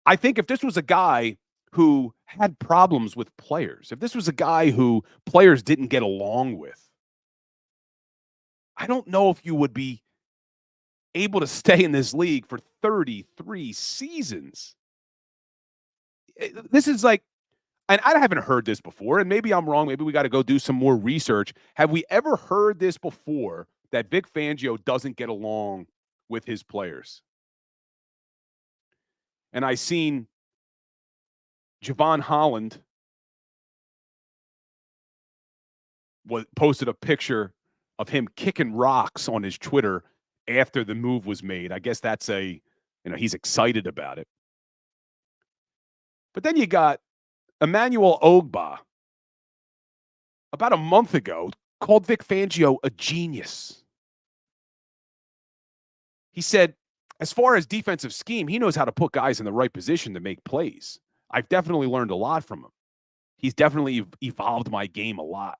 I think if this was a guy who had problems with players, if this was a guy who players didn't get along with, I don't know if you would be able to stay in this league for 33 seasons. This is like, and I haven't heard this before, and maybe I'm wrong. Maybe we got to go do some more research. Have we ever heard this before, that Vic Fangio doesn't get along with his players? And I seen Javon Holland posted a picture of him kicking rocks on his Twitter after the move was made. I guess that's he's excited about it. But then you got Emmanuel Ogba, about a month ago, called Vic Fangio a genius. He said, as far as defensive scheme, he knows how to put guys in the right position to make plays. I've definitely learned a lot from him. He's definitely evolved my game a lot.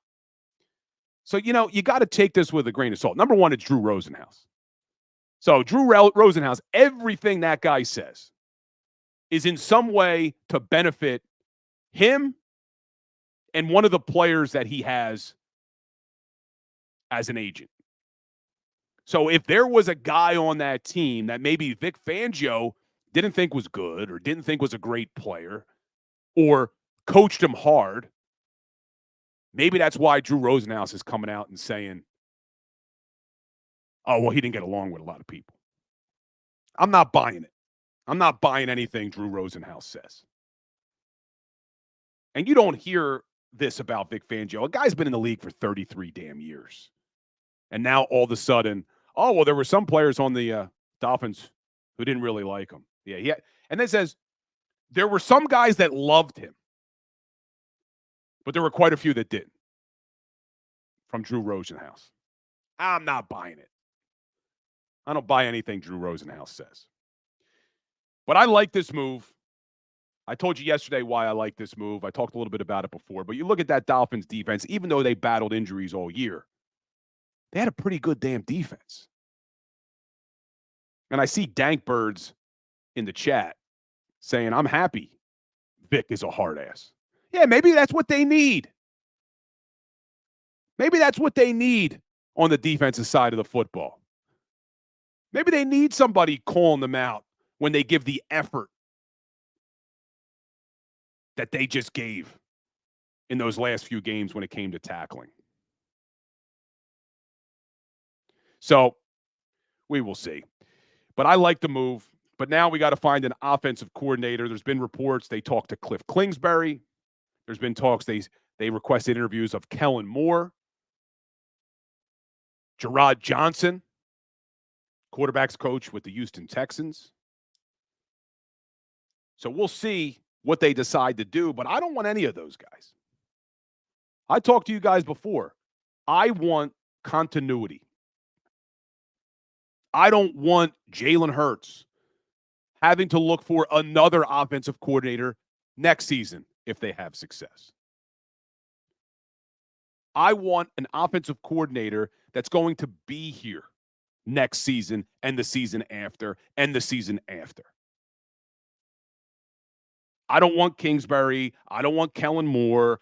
So, you got to take this with a grain of salt. Number one, it's Drew Rosenhaus. So Drew Rosenhaus, everything that guy says is in some way to benefit him and one of the players that he has as an agent. So if there was a guy on that team that maybe Vic Fangio didn't think was good or didn't think was a great player or coached him hard, maybe that's why Drew Rosenhaus is coming out and saying, oh, well, he didn't get along with a lot of people. I'm not buying it. I'm not buying anything Drew Rosenhaus says. And you don't hear this about Vic Fangio. A guy's been in the league for 33 damn years. And now all of a sudden, oh, well, there were some players on the Dolphins who didn't really like him. Yeah. And then says there were some guys that loved him, but there were quite a few that didn't. From Drew Rosenhaus. I'm not buying it. I don't buy anything Drew Rosenhaus says. But I like this move. I told you yesterday why I like this move. I talked a little bit about it before. But you look at that Dolphins defense, even though they battled injuries all year, they had a pretty good damn defense. And I see Dank Birds in the chat saying, I'm happy Vic is a hard ass. Yeah, maybe that's what they need. Maybe that's what they need on the defensive side of the football. Maybe they need somebody calling them out when they give the effort that they just gave in those last few games when it came to tackling. So we will see. But I like the move. But now we got to find an offensive coordinator. There's been reports they talked to Cliff Kingsbury. There's been talks they requested interviews of Kellen Moore. Gerard Johnson, quarterback's coach with the Houston Texans. So we'll see what they decide to do, but I don't want any of those guys. I talked to you guys before. I want continuity. I don't want Jalen Hurts having to look for another offensive coordinator next season if they have success. I want an offensive coordinator that's going to be here next season and the season after and the season after. I don't want Kingsbury. I don't want Kellen Moore.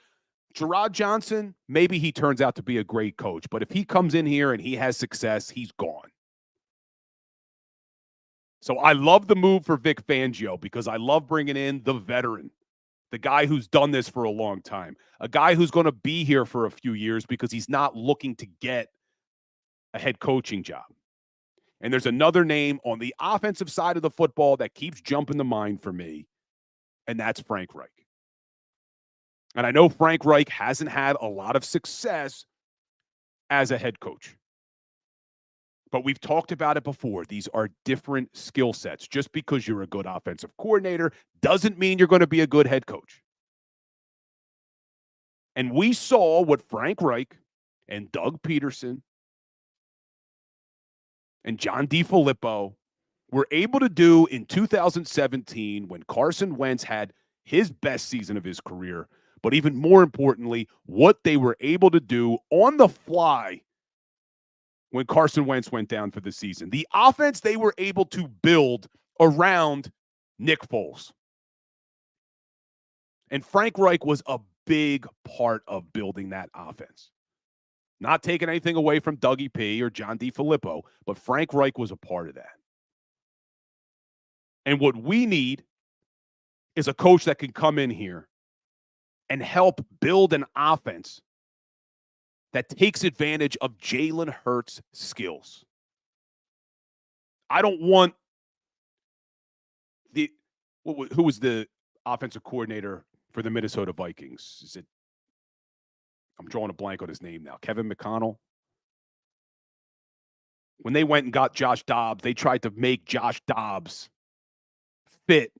Gerard Johnson, maybe he turns out to be a great coach, but if he comes in here and he has success, he's gone. So I love the move for Vic Fangio because I love bringing in the veteran, the guy who's done this for a long time, a guy who's going to be here for a few years because he's not looking to get a head coaching job. And there's another name on the offensive side of the football that keeps jumping to mind for me, and that's Frank Reich. And I know Frank Reich hasn't had a lot of success as a head coach. But we've talked about it before. These are different skill sets. Just because you're a good offensive coordinator doesn't mean you're going to be a good head coach. And we saw what Frank Reich and Doug Peterson and John DeFilippo were able to do in 2017 when Carson Wentz had his best season of his career. But even more importantly, what they were able to do on the fly when Carson Wentz went down for the season. The offense they were able to build around Nick Foles. And Frank Reich was a big part of building that offense. Not taking anything away from Dougie P. or John DeFilippo, but Frank Reich was a part of that. And what we need is a coach that can come in here and help build an offense that takes advantage of Jalen Hurts' skills. I don't want who was the offensive coordinator for the Minnesota Vikings? I'm drawing a blank on his name now. Kevin McConnell. When they went and got Josh Dobbs, they tried to make Josh Dobbs fit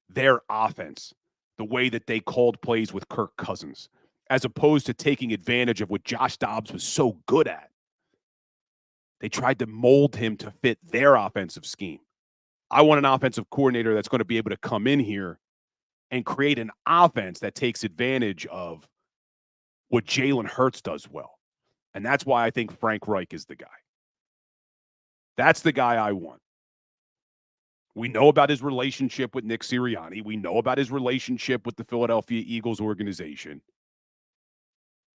their offense the way that they called plays with Kirk Cousins, as opposed to taking advantage of what Josh Dobbs was so good at. They tried to mold him to fit their offensive scheme. I want an offensive coordinator that's going to be able to come in here and create an offense that takes advantage of what Jalen Hurts does well. And that's why I think Frank Reich is the guy. That's the guy I want. We know about his relationship with Nick Sirianni. We know about his relationship with the Philadelphia Eagles organization.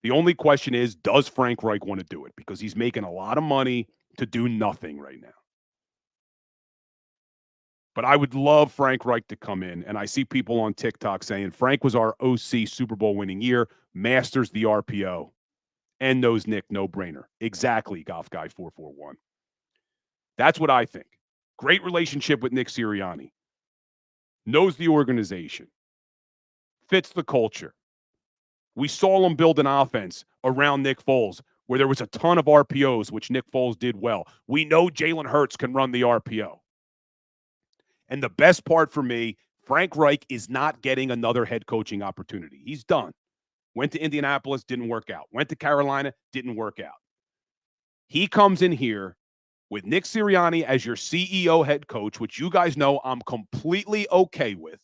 The only question is, does Frank Reich want to do it? Because he's making a lot of money to do nothing right now. But I would love Frank Reich to come in, and I see people on TikTok saying Frank was our OC Super Bowl winning year, masters the RPO, and knows Nick, no-brainer. Exactly, Golf Guy 441. That's what I think. Great relationship with Nick Sirianni. knows the organization, fits the culture. We saw him build an offense around Nick Foles where there was a ton of RPOs, which Nick Foles did well. We know Jalen Hurts can run the RPO. And the best part for me, Frank Reich is not getting another head coaching opportunity. He's done. Went to Indianapolis, didn't work out. Went to Carolina, didn't work out. He comes in here with Nick Sirianni as your CEO head coach, which you guys know I'm completely okay with.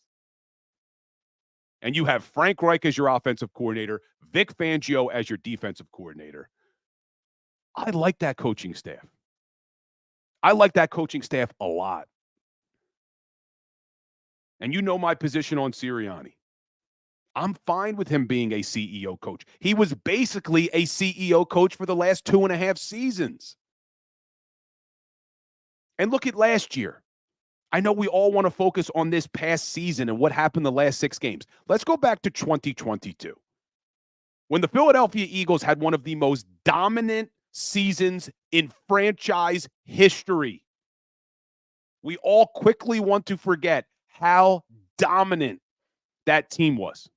And you have Frank Reich as your offensive coordinator, Vic Fangio as your defensive coordinator. I like that coaching staff. I like that coaching staff a lot. And you know my position on Sirianni. I'm fine with him being a CEO coach. He was basically a CEO coach for the last 2.5 seasons. And look at last year. I know we all want to focus on this past season and what happened the last 6 games. Let's go back to 2022. When the Philadelphia Eagles had one of the most dominant seasons in franchise history. We all quickly want to forget how dominant that team was.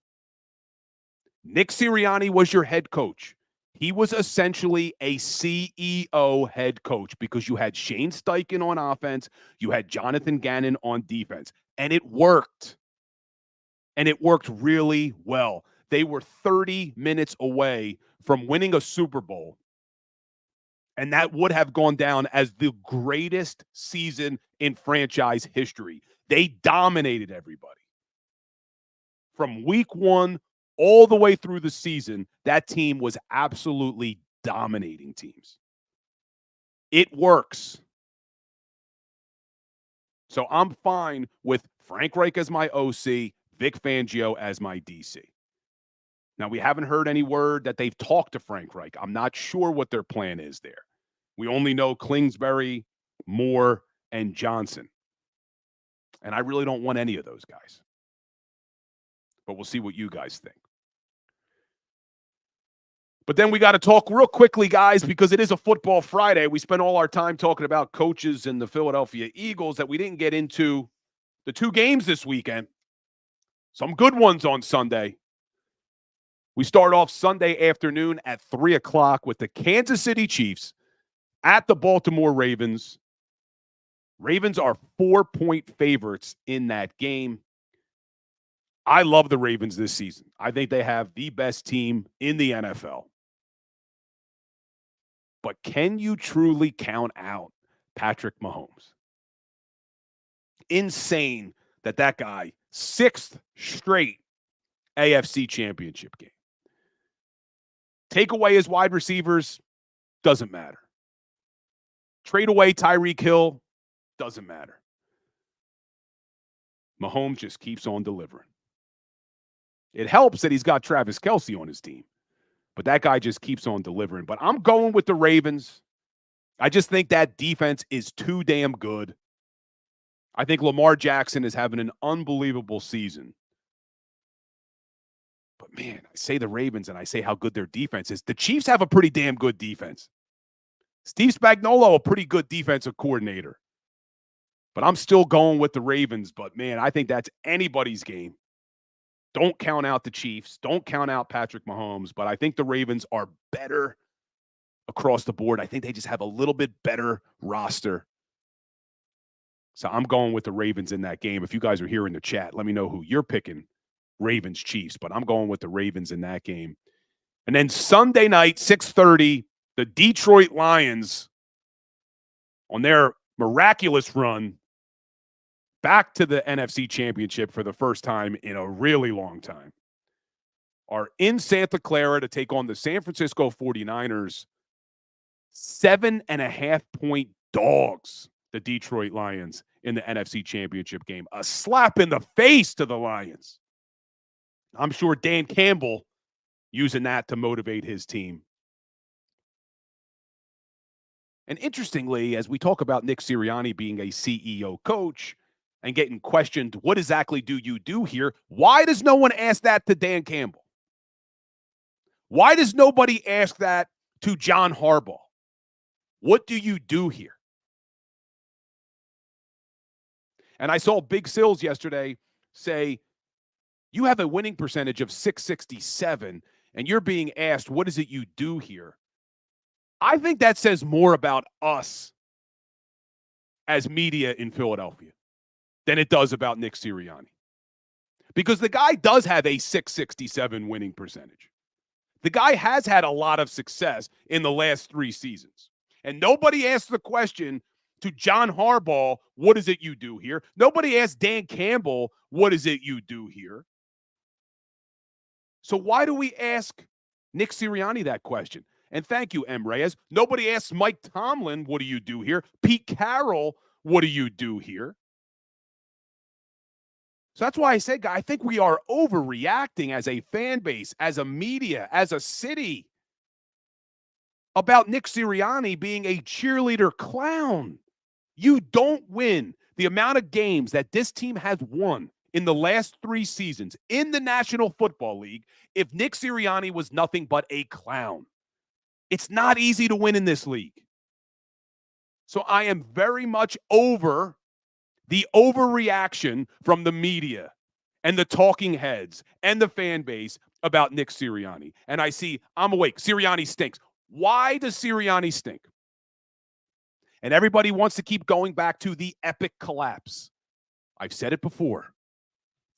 Nick Sirianni was your head coach. He was essentially a CEO head coach because you had Shane Steichen on offense, you had Jonathan Gannon on defense, and it worked. And it worked really well. They were 30 minutes away from winning a Super Bowl, and that would have gone down as the greatest season in franchise history. They dominated everybody. From week 1 all the way through the season, that team was absolutely dominating teams. It works. So I'm fine with Frank Reich as my OC, Vic Fangio as my DC. Now, we haven't heard any word that they've talked to Frank Reich. I'm not sure what their plan is there. We only know Kingsbury, Moore, and Johnson. And I really don't want any of those guys. But we'll see what you guys think. But then we got to talk real quickly, guys, because it is a football Friday. We spent all our time talking about coaches and the Philadelphia Eagles that we didn't get into the 2 games this weekend. Some good ones on Sunday. We start off Sunday afternoon at 3 o'clock with the Kansas City Chiefs at the Baltimore Ravens. Ravens are 4-point favorites in that game. I love the Ravens this season. I think they have the best team in the NFL. But can you truly count out Patrick Mahomes? Insane that guy, 6th straight AFC championship game. Take away his wide receivers, doesn't matter. Trade away Tyreek Hill, doesn't matter. Mahomes just keeps on delivering. It helps that he's got Travis Kelce on his team, but that guy just keeps on delivering. But I'm going with the Ravens. I just think that defense is too damn good. I think Lamar Jackson is having an unbelievable season. But, man, I say the Ravens and I say how good their defense is. The Chiefs have a pretty damn good defense. Steve Spagnuolo, a pretty good defensive coordinator. But I'm still going with the Ravens. But, man, I think that's anybody's game. Don't count out the Chiefs. Don't count out Patrick Mahomes. But I think the Ravens are better across the board. I think they just have a little bit better roster. So I'm going with the Ravens in that game. If you guys are here in the chat, let me know who you're picking. Ravens, Chiefs. But I'm going with the Ravens in that game. And then Sunday night, 6:30, the Detroit Lions on their miraculous run back to the NFC Championship for the first time in a really long time, are in Santa Clara to take on the San Francisco 49ers. 7.5-point dogs, the Detroit Lions, in the NFC Championship game. A slap in the face to the Lions. I'm sure Dan Campbell using that to motivate his team. And interestingly, as we talk about Nick Sirianni being a CEO coach and getting questioned, what exactly do you do here? Why does no one ask that to Dan Campbell? Why does nobody ask that to John Harbaugh? What do you do here? And I saw Big Sills yesterday say, you have a winning percentage of .667, and you're being asked, what is it you do here? I think that says more about us as media in Philadelphia than it does about Nick Sirianni. Because the guy does have a .667 winning percentage. The guy has had a lot of success in the last 3 seasons. And nobody asked the question to John Harbaugh, what is it you do here? Nobody asked Dan Campbell, what is it you do here? So why do we ask Nick Sirianni that question? And thank you, M. Reyes. Nobody asks Mike Tomlin, what do you do here? Pete Carroll, what do you do here? So that's why I said, I think we are overreacting as a fan base, as a media, as a city about Nick Sirianni being a cheerleader clown. You don't win the amount of games that this team has won in the last 3 seasons in the National Football League if Nick Sirianni was nothing but a clown. It's not easy to win in this league. So I am very much over the overreaction from the media and the talking heads and the fan base about Nick Sirianni. And I see, I'm awake. Sirianni stinks. Why does Sirianni stink? And everybody wants to keep going back to the epic collapse. I've said it before.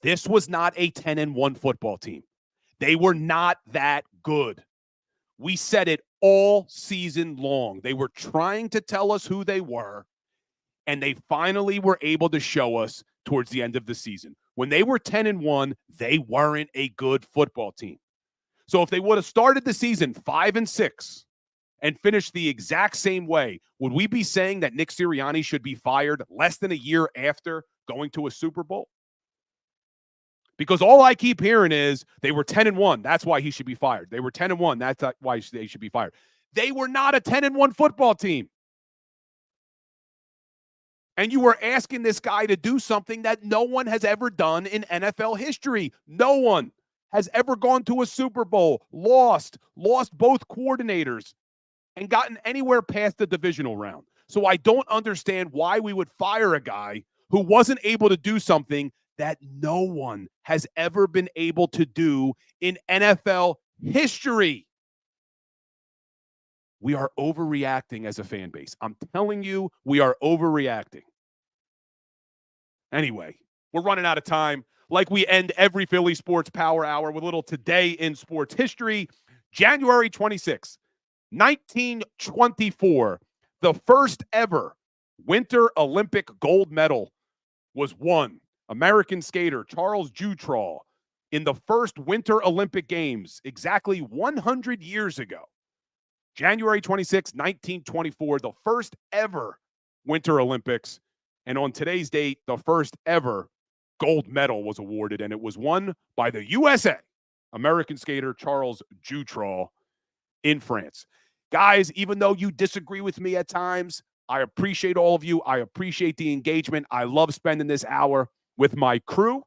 This was not a 10-1 football team. They were not that good. We said it all season long. They were trying to tell us who they were, and they finally were able to show us towards the end of the season. When they were 10-1, they weren't a good football team. So if they would have started the season 5-6 and finished the exact same way, would we be saying that Nick Sirianni should be fired less than a year after going to a Super Bowl? Because all I keep hearing is they were 10-1. That's why he should be fired. They were 10-1. That's why they should be fired. They were not a 10-1 football team. And you were asking this guy to do something that no one has ever done in NFL history. No one has ever gone to a Super Bowl, lost both coordinators, and gotten anywhere past the divisional round. So I don't understand why we would fire a guy who wasn't able to do something that no one has ever been able to do in NFL history. We are overreacting as a fan base. I'm telling you, we are overreacting. Anyway, we're running out of time. Like we end every Philly Sports Power Hour with a little Today in Sports History. January 26, 1924, the first ever Winter Olympic gold medal was won. American skater Charles Jutraw in the first Winter Olympic Games exactly 100 years ago. January 26, 1924, the first ever Winter Olympics. And on today's date, the first ever gold medal was awarded, and it was won by the USA, American skater Charles Jutraw in France. Guys, even though you disagree with me at times, I appreciate all of you. I appreciate the engagement. I love spending this hour with my crew.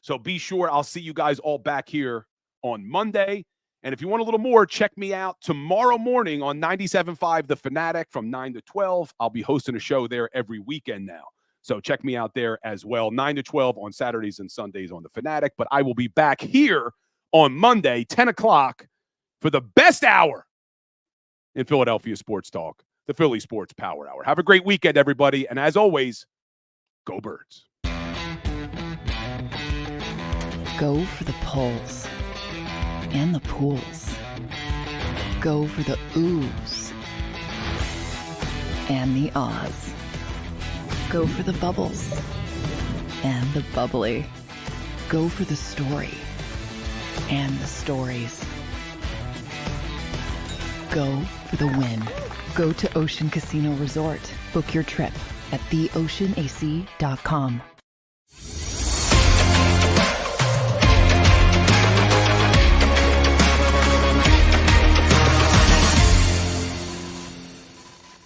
So be sure I'll see you guys all back here on Monday. And if you want a little more, check me out tomorrow morning on 97.5 The Fanatic from 9 to 12. I'll be hosting a show there every weekend now. So check me out there as well, 9 to 12 on Saturdays and Sundays on The Fanatic. But I will be back here on Monday, 10 o'clock, for the best hour in Philadelphia sports talk, the Philly Sports Power Hour. Have a great weekend, everybody. And as always, go Birds. Go for the polls and the pools. Go for the oohs and the ahs. Go for the bubbles and the bubbly. Go for the story and the stories. Go for the win. Go to Ocean Casino Resort. Book your trip at theoceanac.com.